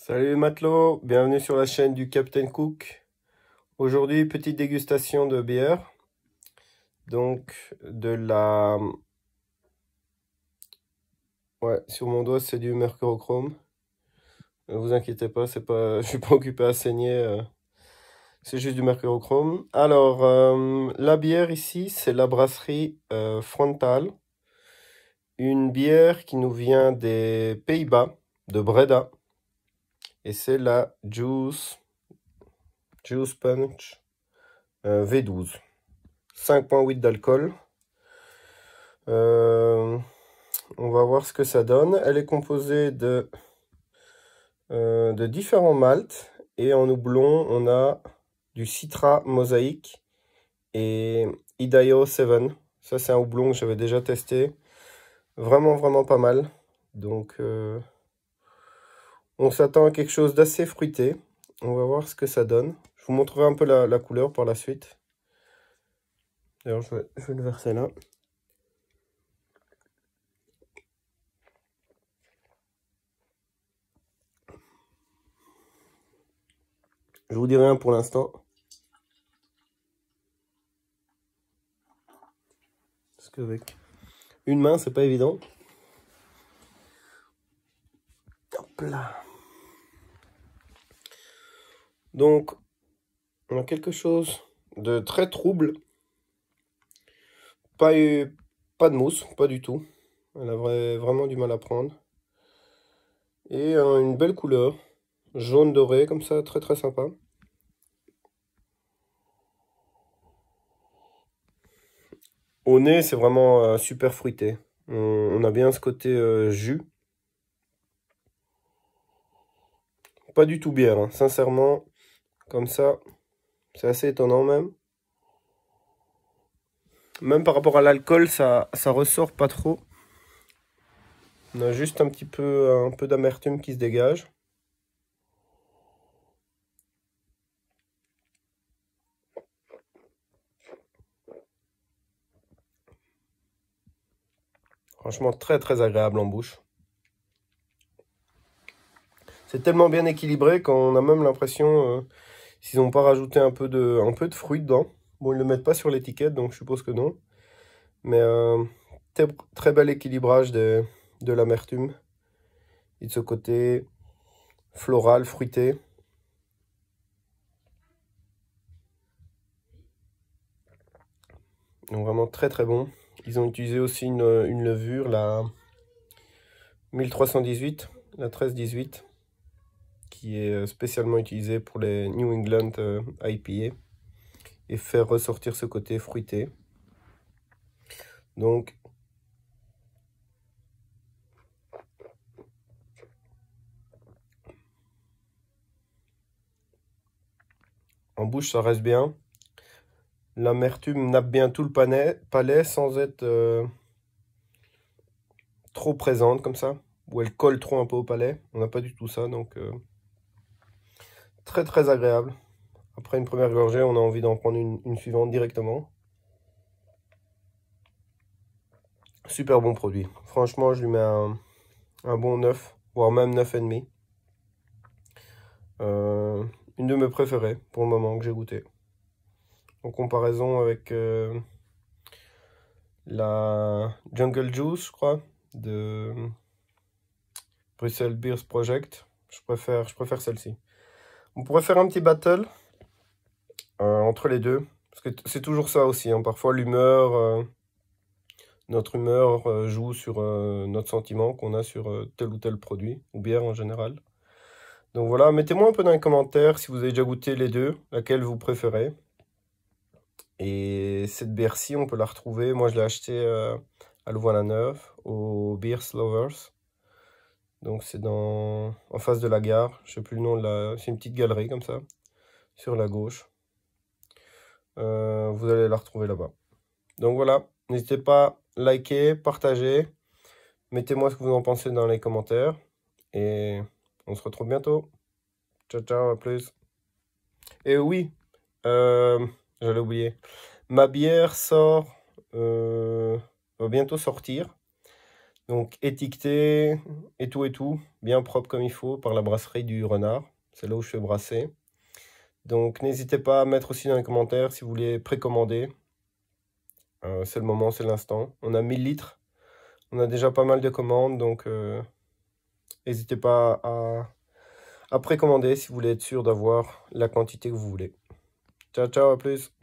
Salut les matelots, bienvenue sur la chaîne du Captain Cook. Aujourd'hui, petite dégustation de bière. Donc, de la... Ouais, sur mon doigt, c'est du mercurochrome. Ne vous inquiétez pas, c'est pas... je suis pas occupé à saigner. C'est juste du mercurochrome. Alors, la bière ici, c'est la brasserie Frontal. Une bière qui nous vient des Pays-Bas, de Breda. Et c'est la Juice Punch V12. 5,8 d'alcool. On va voir ce que ça donne. Elle est composée de différents maltes. Et en houblon, on a du Citra Mosaïque et Idaho 7. Ça, c'est un houblon que j'avais déjà testé. Vraiment, vraiment pas mal. Donc, on s'attend à quelque chose d'assez fruité. On va voir ce que ça donne. Je vous montrerai un peu la couleur par la suite. D'ailleurs, je vais le verser là. Je vous dis rien pour l'instant. Parce qu'avec une main, c'est pas évident. Hop là. Donc, on a quelque chose de très trouble. Pas de mousse, pas du tout. Elle a vraiment du mal à prendre. Et une belle couleur. Jaune doré, comme ça, très très sympa. Au nez, c'est vraiment super fruité. On a bien ce côté jus. Pas du tout bière, hein. Sincèrement, comme ça, c'est assez étonnant même. Même par rapport à l'alcool, ça ressort pas trop. On a juste un peu d'amertume qui se dégage. Franchement, très très agréable en bouche. C'est tellement bien équilibré qu'on a même l'impression s'ils n'ont pas rajouté un peu de fruits dedans. Bon, ils ne le mettent pas sur l'étiquette, donc je suppose que non. Mais très bel équilibrage de l'amertume. Et de ce côté floral, fruité. Donc vraiment très très bon. Ils ont utilisé aussi une levure, la 1318, la 1318, qui est spécialement utilisée pour les New England IPA et faire ressortir ce côté fruité. Donc, en bouche, ça reste bien. L'amertume nappe bien tout le palais sans être trop présente comme ça, où elle colle trop un peu au palais. On n'a pas du tout ça, donc très très agréable. Après une première gorgée, on a envie d'en prendre une suivante directement. Super bon produit. Franchement, je lui mets un bon 9, voire même 9,5. Une de mes préférées pour le moment que j'ai goûté. En comparaison avec la Jungle Juice, je crois, de Brussels Beers Project. Je préfère celle-ci. On pourrait faire un petit battle entre les deux. Parce que c'est toujours ça aussi, hein. Parfois l'humeur, notre humeur joue sur notre sentiment qu'on a sur tel ou tel produit, ou bière en général. Donc voilà, mettez-moi un peu dans les commentaires si vous avez déjà goûté les deux, laquelle vous préférez. Et cette bière-ci, on peut la retrouver. Moi, je l'ai achetée à Louvain-la-Neuve, au Beers Lovers. Donc c'est en face de la gare. Je sais plus le nom de la... C'est une petite galerie comme ça, sur la gauche. Vous allez la retrouver là-bas. Donc voilà, n'hésitez pas à liker, partager. Mettez-moi ce que vous en pensez dans les commentaires. Et on se retrouve bientôt. Ciao, ciao, à plus. Et oui, j'allais oublier. Ma bière va bientôt sortir. Donc étiqueté et tout, bien propre comme il faut par la brasserie du Renard. C'est là où je fais brasser. Donc n'hésitez pas à mettre aussi dans les commentaires si vous voulez précommander. C'est le moment, c'est l'instant. On a 1000 litres. On a déjà pas mal de commandes, donc n'hésitez pas à précommander si vous voulez être sûr d'avoir la quantité que vous voulez. Ciao, ciao, à plus.